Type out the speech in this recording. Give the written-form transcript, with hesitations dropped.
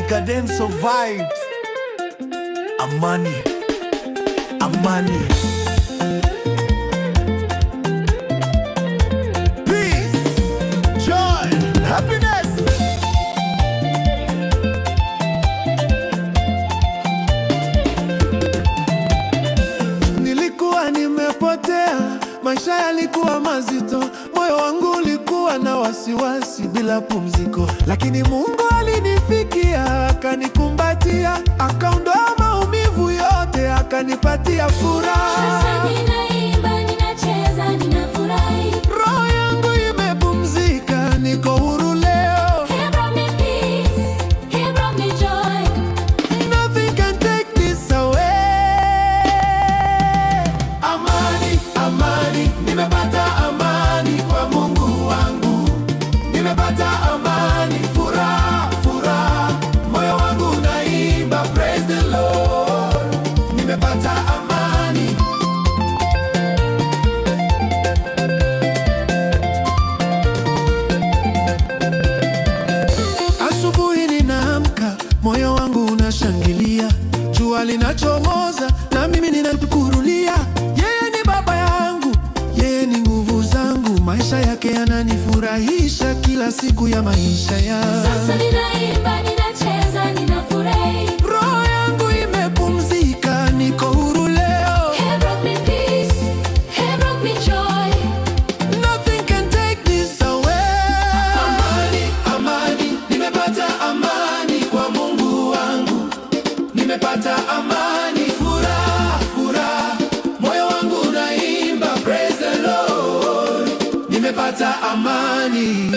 Cadenzo vibes. Amani, amani. Peace, joy, happiness. Nilikuwa nimepotea, maisha yalikuwa mazito, moyo wangu ulikuwa na wasiwasi bila pumziko, lakini Mungu alinifikia, akanikumbatia, akaondoa maumivu yote, akanipatia furaha. Sasa ninaimba, ninacheza, ninafurahi. Roho yangu imepumzika, niko huru leo. He brought me peace, he brought me joy. Nothing can take this away. Amani, amani, nimepata amani kwa Mungu wangu. Nimepata amani, furaha, furaha. Moyo wangu unaimba, praise the Lord. Nimepata amani. Asubuhi ninaamka, moyo wangu unashangilia, jua linachomoza na mimi ninamkurulia. Yeye ni baba yangu, yeye ni nguvu zangu, maisha yake yananifurahisha kila siku ya maisha yangu. Sasa ninaimba, ninacheza, ninafurahi. Roho yangu imepumzika, niko huru leo. He brought me peace, he brought me joy. Nothing can take this away. Amani, amani, nimepata amani kwa Mungu wangu. Nimepata amani, furaha, furaha. Moyo wangu unaimba, praise the Lord. Nimepata amani.